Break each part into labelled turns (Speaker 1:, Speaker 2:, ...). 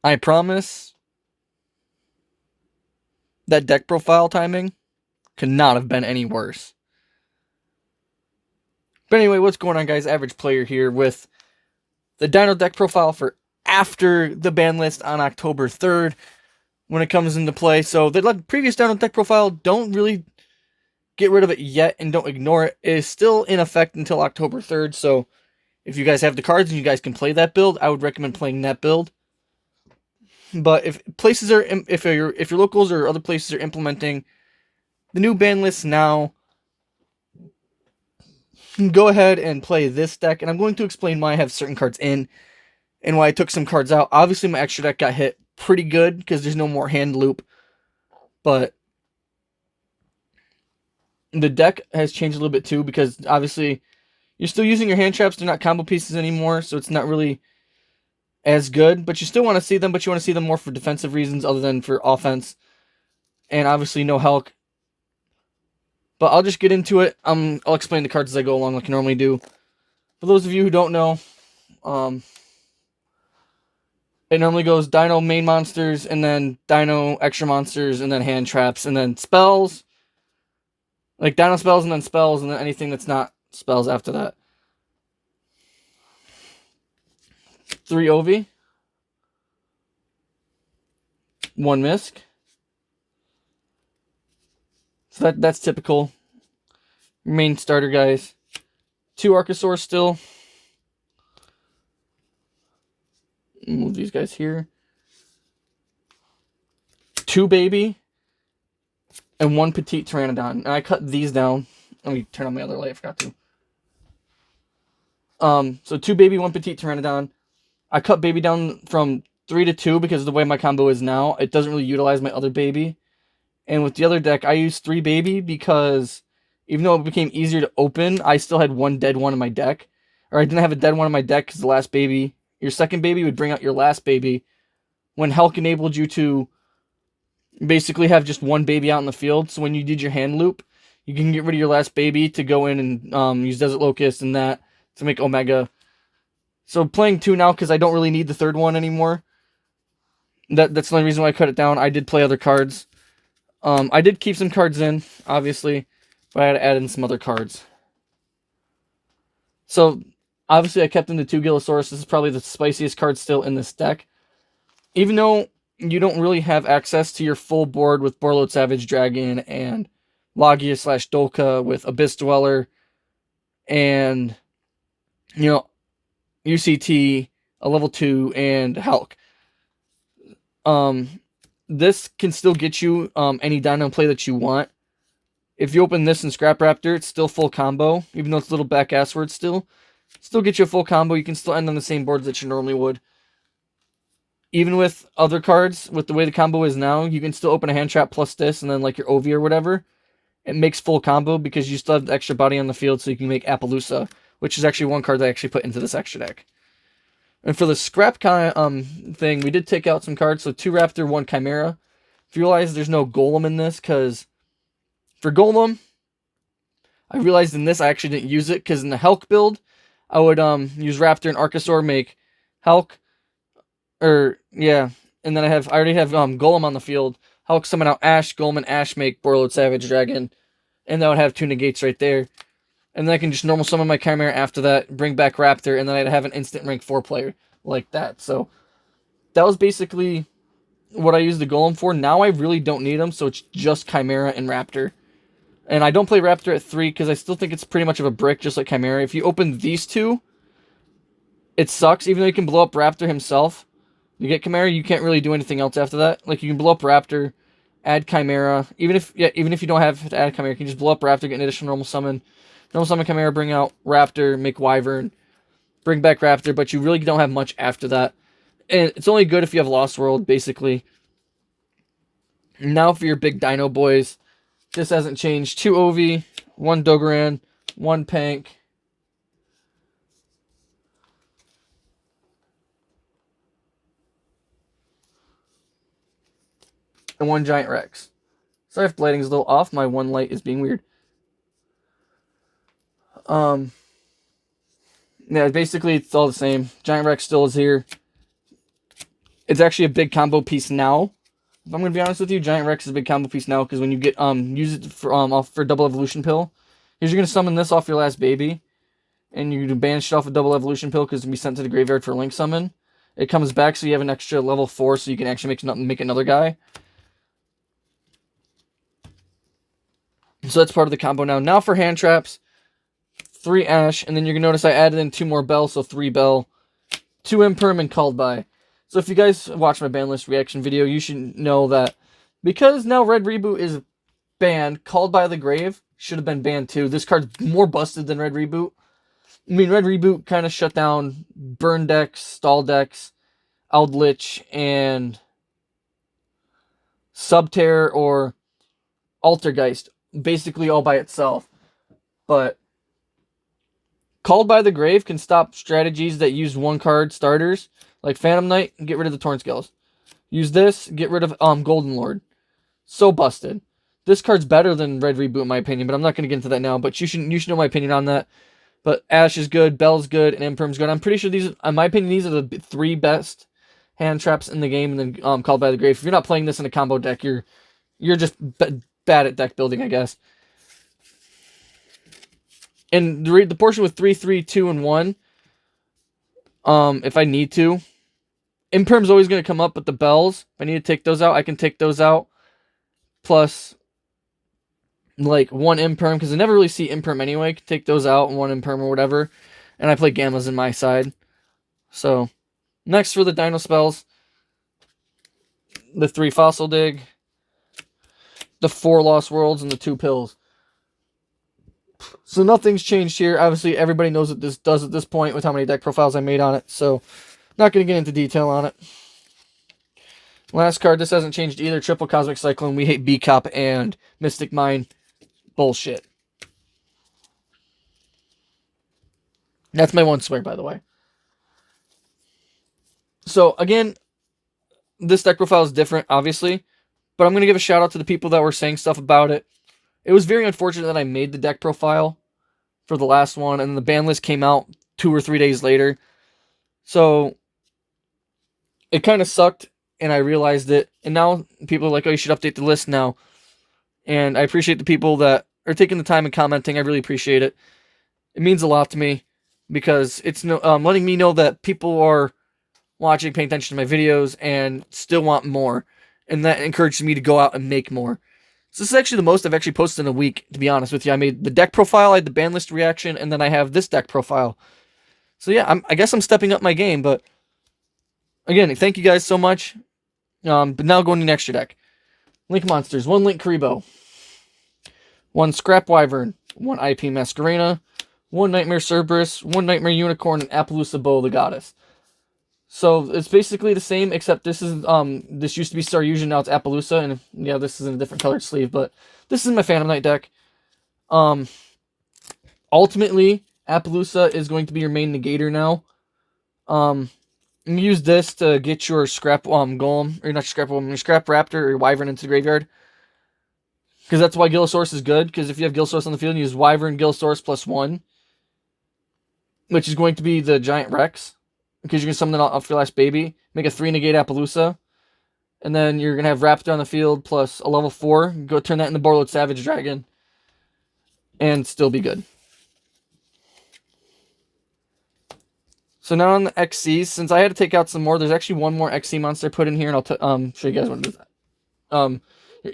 Speaker 1: I promise that deck profile timing could not have been any worse. But anyway, what's going on, guys? Average Player here with the Dino deck profile for after the ban list on October 3rd when it comes into play. So the previous Dino deck profile, don't really get rid of it yet and don't ignore it. It is still in effect until October 3rd. So if you guys have the cards and you guys can play that build, I would recommend playing that build. But if your locals or other places are implementing the new ban list now, go ahead and play this deck. And I'm going to explain why I have certain cards in and why I took some cards out. Obviously, my extra deck got hit pretty good because there's no more hand loop. But the deck has changed a little bit too because obviously you're still using your hand traps. They're not combo pieces anymore, so it's not really as good. But you still want to see them, but you want to see them more for defensive reasons other than for offense. And obviously no Hulk. But I'll just get into it. I'll explain the cards as I go along like I normally do. For those of you who don't know, it normally goes Dino main monsters, and then Dino extra monsters, and then hand traps, and then spells. Like Dino spells, and then anything that's not spells after that. 3 Ovi. 1 Misk. So that's typical. Main starter guys. 2 Archosaurs still. Move these guys here. 2 Baby. And 1 Petite Pteranodon. And I cut these down. Let me turn on my other light. I forgot to. So 2 Baby, 1 Petite Pteranodon. I cut Baby down from 3 to 2 because of the way my combo is now. It doesn't really utilize my other Baby. And with the other deck, I used 3 Baby because even though it became easier to open, I still had 1 dead one in my deck. Or I didn't have a dead one in my deck because the last Baby, your second Baby would bring out your last Baby. When Hulk enabled you to basically have just 1 Baby out in the field. So when you did your hand loop, you can get rid of your last Baby to go in and use Desert Locust and that to make Omega. So playing 2 now because I don't really need the third one anymore. That's the only reason why I cut it down. I did play other cards. I did keep some cards in, obviously, but I had to add in some other cards. So, obviously, I kept in the 2 Gillosaurus. This is probably the spiciest card still in this deck. Even though you don't really have access to your full board with Borreload Savage Dragon and Logia / Dolka with Abyss Dweller and, UCT, a level 2, and Hulk. This can still get you any Dino play that you want. If you open this in Scrap Raptor, it's still full combo, even though it's a little back assward still. Still get you a full combo. You can still end on the same boards that you normally would. Even with other cards, with the way the combo is now, you can still open a hand trap plus this, and then like your Ovi or whatever. It makes full combo because you still have the extra body on the field, so you can make Appaloosa, which is actually one card that I actually put into this extra deck. And for the scrap thing, we did take out some cards. So 2 Raptor, 1 Chimera. If you realize there's no Golem in this, because for Golem, I realized in this I actually didn't use it, because in the Hulk build, I would use Raptor and Archosaur, make Hulk. And then I already have Golem on the field. Hulk summon out Ash, Golem and Ash make Borreload Savage Dragon. And that would have 2 negates right there. And then I can just normal summon my Chimera after that, bring back Raptor, and then I'd have an instant rank 4 player like that. So that was basically what I used the Golem for. Now I really don't need him, so it's just Chimera and Raptor. And I don't play Raptor at 3 because I still think it's pretty much of a brick, just like Chimera. If you open these 2, it sucks. Even though you can blow up Raptor himself, you get Chimera, you can't really do anything else after that. Like, you can blow up Raptor, add Chimera. Even if you don't have to add Chimera, you can just blow up Raptor, get an additional normal summon. Normal summon Chimera, bring out Raptor, make Wyvern, bring back Raptor, but you really don't have much after that. And it's only good if you have Lost World, basically. Now for your big Dino boys. This hasn't changed. 2 Ovi, 1 Dogoran, 1 Pank. And 1 Giant Rex. Sorry if the lighting's a little off. My one light is being weird. Yeah, basically it's all the same. Giant Rex still is here. it's actually a big combo piece now. If I'm going to be honest with you, Giant Rex is a big combo piece now, because when you get use it for double evolution pill, here's you're going to summon this off your last baby, and you banish it off a double evolution pill because it can be sent to the graveyard for a link summon. It comes back, so you have an extra level 4, so you can actually make another guy. So that's part of the combo now. Now for hand traps, 3 Ash, and then you're going to notice I added in 2 more Bell, so 3 Bell, 2 Imperm, and Called By. So if you guys watch my Banlist reaction video, you should know that because now Red Reboot is banned, Called By the Grave should have been banned too. This card's more busted than Red Reboot. I mean, Red Reboot kind of shut down burn decks, stall decks, Eldritch, and Subterror or Altergeist, basically all by itself. But Called By the Grave can stop strategies that use 1-card starters, like Phantom Knight, get rid of the Torn Scales. Use this, get rid of Golden Lord. So busted. This card's better than Red Reboot in my opinion, but I'm not going to get into that now. But you should know my opinion on that. But Ash is good, Bell's good, and Imperm's good. I'm pretty sure these, in my opinion, these are the 3 best hand traps in the game. And then Called By the Grave. If you're not playing this in a combo deck, you're just bad at deck building, I guess. And the portion with 3, 3, 2, and 1, if I need to, Imperm's always going to come up, but the Bells, if I need to take those out, I can take those out. Plus, like, 1 Imperm, because I never really see Imperm anyway. Take those out, 1 Imperm or whatever. And I play Gammas in my side. So, next for the Dino spells, the 3 Fossil Dig, the 4 Lost Worlds, and the 2 Pills. So nothing's changed here. Obviously, everybody knows what this does at this point with how many deck profiles I made on it. So, not going to get into detail on it. Last card, this hasn't changed either. Triple Cosmic Cyclone. We hate B-Cop and Mystic Mine. Bullshit. That's my one swear, by the way. So, again, this deck profile is different, obviously. But I'm going to give a shout out to the people that were saying stuff about it. It was very unfortunate that I made the deck profile for the last one, and the ban list came out 2 or 3 days later. So, it kind of sucked, and I realized it. And now people are like, oh, you should update the list now. And I appreciate the people that are taking the time and commenting. I really appreciate it. It means a lot to me because it's letting me know that people are watching, paying attention to my videos, and still want more. And that encourages me to go out and make more. So this is actually the most I've actually posted in a week, to be honest with you. I made the deck profile, I had the ban list reaction, and then I have this deck profile. So yeah, I guess I'm stepping up my game, but again, thank you guys so much. But now going to the extra deck. Link Monsters, 1 Link Karibo, 1 Scrap Wyvern, 1 IP Masquerena, 1 Nightmare Cerberus, 1 Nightmare Unicorn, and Appaloosa Bow the Goddess. So it's basically the same, except this is this used to be Starusion, now it's Appaloosa, and yeah, this is in a different colored sleeve, but this is my Phantom Knight deck. Ultimately, Appaloosa is going to be your main negator now. Use this to get your Scrap Golem, or not your Scrap Golem, your Scrap Raptor or your Wyvern into the graveyard. Because that's why Gillosaurus is good, because if you have Gillosaurus on the field, you use Wyvern, Gillosaurus +1, which is going to be the Giant Rex. Because you're going to summon it off your last baby. Make a 3 negate Appaloosa. And then you're going to have Raptor on the field plus a level 4. Go turn that into Borreload Savage Dragon. And still be good. So now on the XCs, since I had to take out some more, there's actually one more XC monster I put in here. And I'll show you guys what it is. Your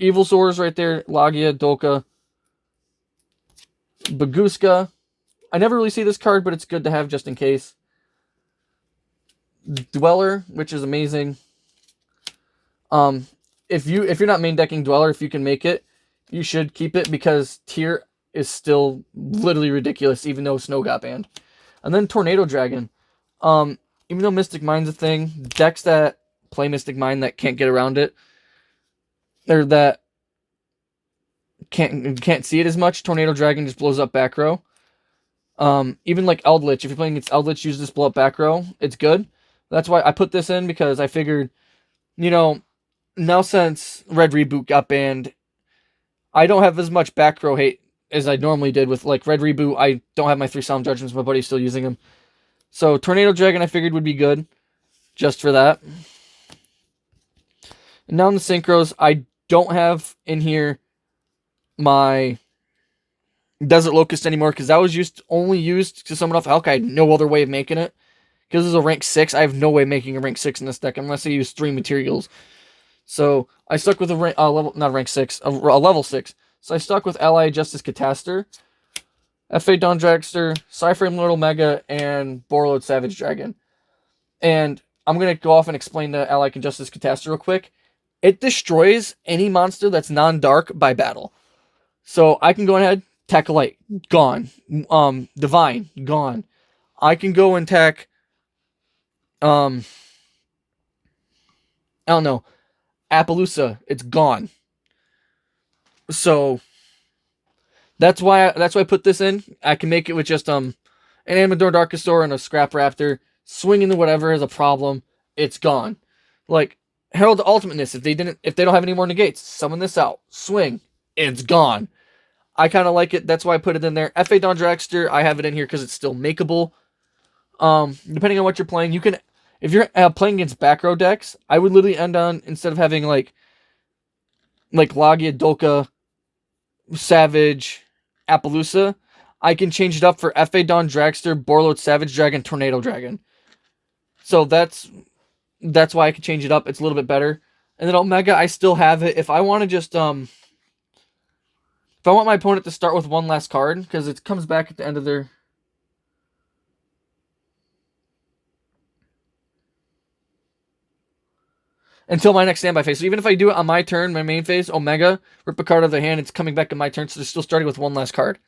Speaker 1: Evil Swords right there. Lagia, Dolka, Baguska. I never really see this card, but it's good to have just in case. Dweller, which is amazing. If you're not main decking Dweller, if you can make it, you should keep it because tier is still literally ridiculous, even though Snow got banned. And then Tornado Dragon. Even though Mystic Mine's a thing, decks that play Mystic Mine that can't get around it, or that can't see it as much, Tornado Dragon just blows up back row. Even like Eldritch, if you're playing against Eldritch, use this blow up back row. It's good. That's why I put this in, because I figured, now since Red Reboot got banned, I don't have as much back row hate as I normally did with, like, Red Reboot. I don't have my 3 Solemn Judgments, my buddy's still using them. So, Tornado Dragon I figured would be good, just for that. And now in the synchros, I don't have in here my Desert Locust anymore because that was only used to summon off Alk. I had no other way of making it. Because this is a rank 6, I have no way of making a rank 6 in this deck unless I use 3 materials. So I stuck with a level 6. So I stuck with Ally Justice Cataster, FA Dawn Dragster, Cyframe Lord Omega, and Borreload Savage Dragon. And I'm going to go off and explain the Ally Justice Cataster real quick. It destroys any monster that's non-dark by battle. So I can go ahead, tack Light, gone. Divine, gone. I can go and tack, I don't know, Appaloosa, it's gone. So that's why I put this in. I can make it with just an Amador Darkosaur and a Scrap Raptor. Swing into whatever is a problem, it's gone. Like Herald of Ultimateness, if they don't have any more negates, summon this out. Swing, it's gone. I kind of like it. That's why I put it in there. FA Dawn Dragster, I have it in here because it's still makeable. Depending on what you're playing, you can, if you're playing against back row decks, I would literally end on, instead of having like Logia, Dolka, Savage, Appaloosa, I can change it up for FA Dawn Dragster, Borreload Savage Dragon, Tornado Dragon. So that's why I can change it up. It's a little bit better. And then Omega, I still have it. If I want to just, if I want my opponent to start with one last card, because it comes back at the end of their... until my next standby phase. So even if I do it on my turn, my main phase, Omega, rip a card out of their hand, it's coming back in my turn, so they're still starting with one last card.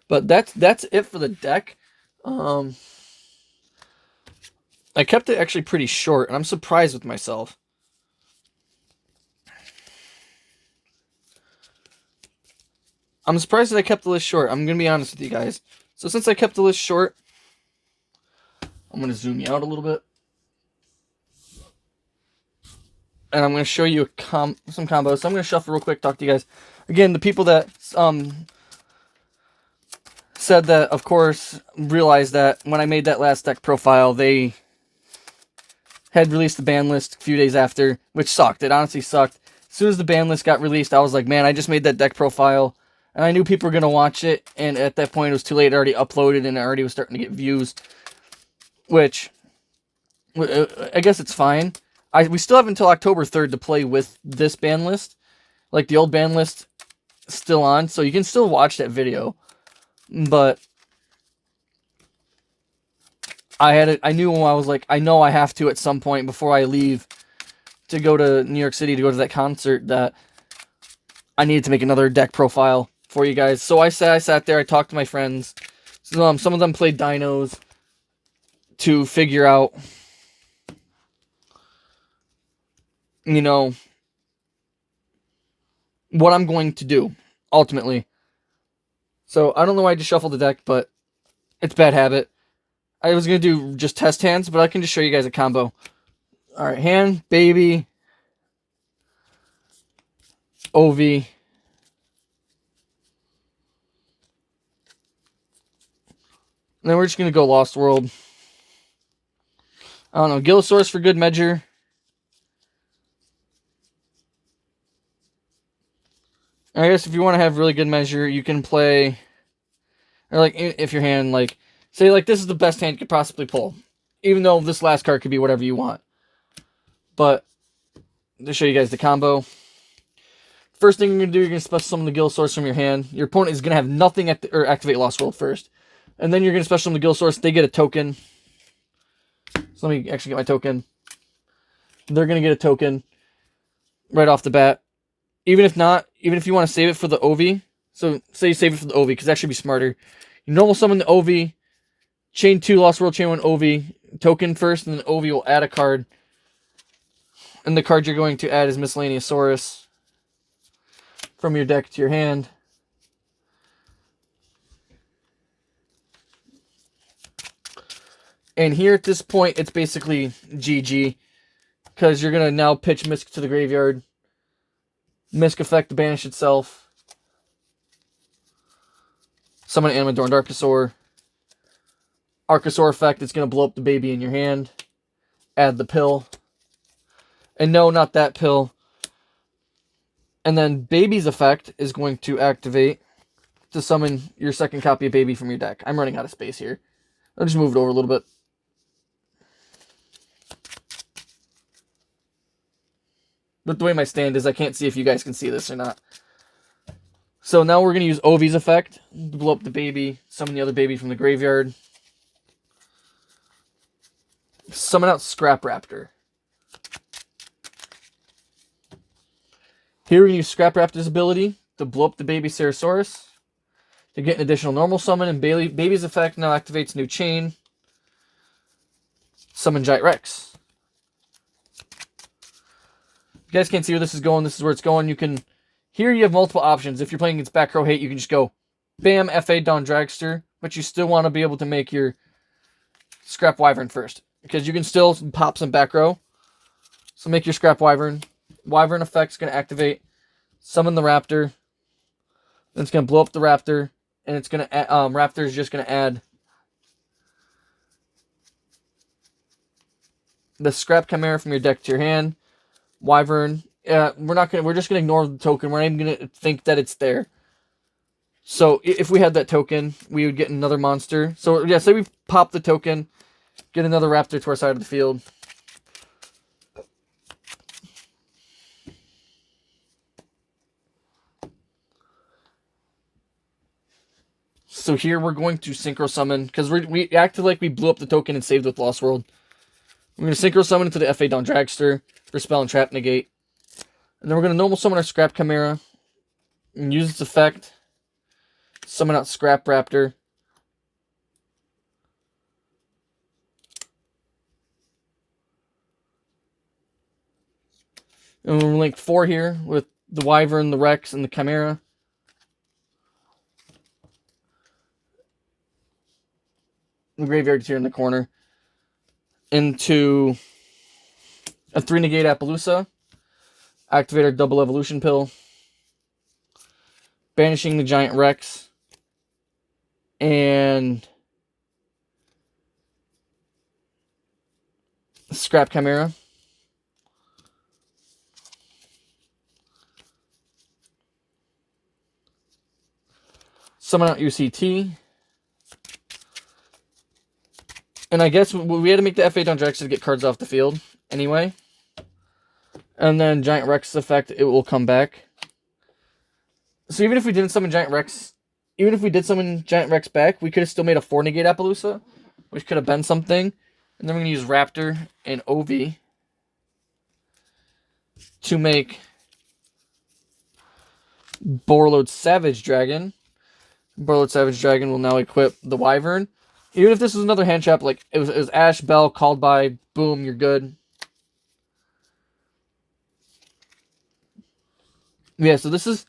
Speaker 1: But that's it for the deck. I kept it actually pretty short, and I'm surprised with myself. I'm surprised that I kept the list short. I'm going to be honest with you guys. So since I kept the list short, I'm going to zoom you out a little bit. And I'm going to show you some combos. So I'm going to shuffle real quick, talk to you guys. Again, the people that said that, of course, realized that when I made that last deck profile, they had released the ban list a few days after, which sucked. It honestly sucked. As soon as the ban list got released, I was like, man, I just made that deck profile. And I knew people were going to watch it, and at that point, it was too late. I already uploaded, and I already was starting to get views. Which, I guess it's fine. We still have until October 3rd to play with this ban list. Like, the old ban list is still on, so you can still watch that video. But I knew when I was like, I know I have to at some point before I leave to go to New York City to go to that concert, that I needed to make another deck profile for you guys. So I sat there, I talked to my friends. Some of them played Dinos to figure out, you know, what I'm going to do, ultimately. So I don't know why I just shuffled the deck, but it's a bad habit. I was going to do just test hands, but I can just show you guys a combo. Alright, hand, baby, Ovi, and then we're just going to go Lost World. I don't know, Gillosaurus for good measure. I guess if you want to have really good measure, you can play, or like, if your hand, like, say, like, this is the best hand you could possibly pull. Even though this last card could be whatever you want. But, to show you guys the combo. First thing you're going to do, you're going to special summon the Gillosaurus from your hand. Your opponent is going to have nothing or activate Lost World first. And then you're going to special summon the Gillosaurus. They get a token. So let me actually get my token. They're going to get a token right off the bat. Even if not, even if you want to save it for the Ovi. So, say you save it for the Ovi, because that should be smarter. You normal summon the Ovi. Chain 2, Lost World, Chain 1, Ovi. Token first, and then Ovi will add a card. And the card you're going to add is Miscellaneousaurus from your deck to your hand. And here at this point, it's basically GG. Because you're going to now pitch Misk to the graveyard. Misk effect to banish itself. Summon Amador Darkosaur. Archosaur effect, it's going to blow up the baby in your hand. Add the pill. And no, not that pill. And then Baby's effect is going to activate to summon your second copy of Baby from your deck. I'm running out of space here. I'll just move it over a little bit. But the way my stand is, I can't see if you guys can see this or not. So now we're going to use Ovi's effect to blow up the baby, summon the other baby from the graveyard. Summon out Scrap Raptor. Here we're going to use Scrap Raptor's ability to blow up the baby Ceratosaurus to get an additional normal summon, and Baby's effect now activates new chain. Summon Giant Rex. You guys can't see where this is going. This is where it's going. You can... Here you have multiple options. If you're playing against Back Row Hate, you can just go bam, FA down Dragster, but you still want to be able to make your Scrap Wyvern first, because you can still pop some Back Row. So make your Scrap Wyvern. Wyvern effect is going to activate, summon the Raptor. Then it's going to blow up the Raptor, and it's going to Raptor is just going to add the Scrap Chimera from your deck to your hand. Wyvern. We're just gonna ignore the token. We're not even gonna think that it's there. So if we had that token, we would get another monster. So yeah, say we pop the token, get another Raptor to our side of the field. So here we're going to Synchro Summon, because we acted like we blew up the token and saved with Lost World. We're going to Synchro Summon into the FA down Dragster for Spell and Trap Negate. And then we're going to normal summon our Scrap Chimera and use its effect. Summon out Scrap Raptor. And we'll link 4 here with the Wyvern, the Rex, and the Chimera. The graveyard's here in the corner. Into a 3-negate Appaloosa. Activate our double evolution pill. Banishing the Giant Rex. And Scrap Chimera. Summon out UCT. And I guess we had to make the F8 on Drex to get cards off the field anyway. And then Giant Rex's effect, it will come back. So even if we didn't summon Giant Rex, even if we did summon Giant Rex back, we could have still made a 4-negate Appaloosa, which could have been something. And then we're going to use Raptor and Ovi to make Borreload Savage Dragon. Borreload Savage Dragon will now equip the Wyvern. Even if this was another hand trap, like it was Ash, Bell, called by, boom, you're good. Yeah, so this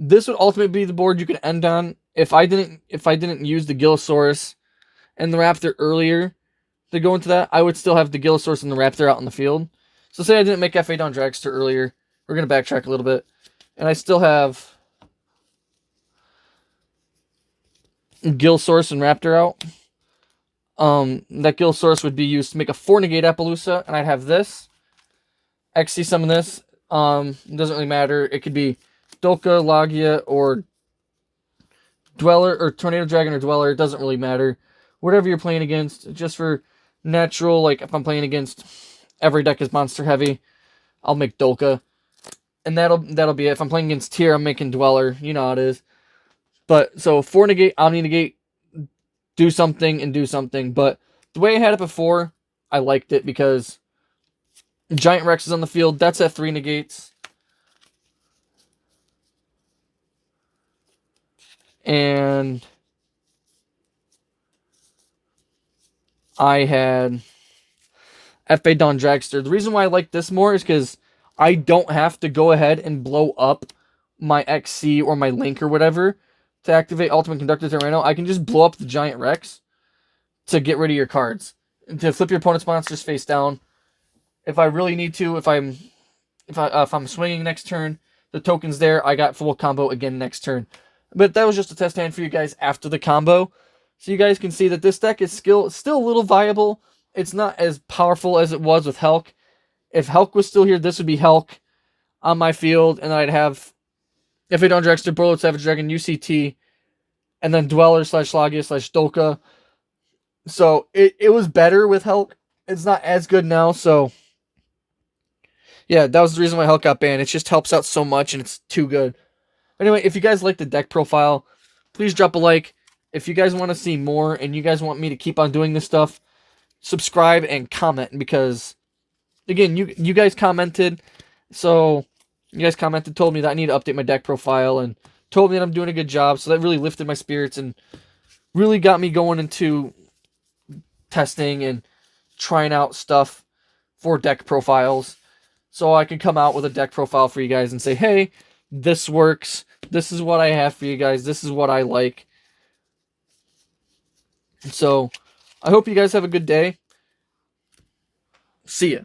Speaker 1: would ultimately be the board you could end on. If I didn't use the Gillosaurus and the Raptor earlier to go into that, I would still have the Gillosaurus and the Raptor out in the field. So say I didn't make F8 on Dragster earlier. We're going to backtrack a little bit. And I still have Gillosaurus and Raptor out. That Gillosaurus would be used to make a 4-negate Appaloosa, and I'd have this. XC summon this. It doesn't really matter. It could be Dolka, Logia, or Dweller, or Tornado Dragon or Dweller. It doesn't really matter. Whatever you're playing against, just for natural, like if I'm playing against every deck is monster heavy, I'll make Dolka. And that'll be it. If I'm playing against Tier, I'm making Dweller. You know how it is. But, so 4-negate, Omni-negate, do something and do something. But the way I had it before, I liked it because Giant Rex is on the field. That's at 3 negates. And I had F.A. Don Dragster. The reason why I like this more is because I don't have to go ahead and blow up my XC or my Link or whatever to activate Ultimate Conductor Tyranno. I can just blow up the Giant Rex to get rid of your cards. To flip your opponent's monsters face down. If I really need to, if I'm swinging next turn, the token's there. I got full combo again next turn. But that was just a test hand for you guys after the combo. So you guys can see that this deck is still a little viable. It's not as powerful as it was with Helk. If Helk was still here, this would be Helk on my field, and I'd have, if I don't Dragster, Bullet, Savage Dragon, UCT, and then Dweller / Slagia / Dolka. So it was better with Helk. It's not as good now, so yeah, that was the reason why Helk got banned. It just helps out so much, and it's too good. Anyway, if you guys like the deck profile, please drop a like. If you guys want to see more and you guys want me to keep on doing this stuff, subscribe and comment, because again, you guys commented, so you guys commented, told me that I need to update my deck profile, and told me that I'm doing a good job, so that really lifted my spirits and really got me going into testing and trying out stuff for deck profiles, so I can come out with a deck profile for you guys and say, hey, this works, this is what I have for you guys, this is what I like. So I hope you guys have a good day. See ya.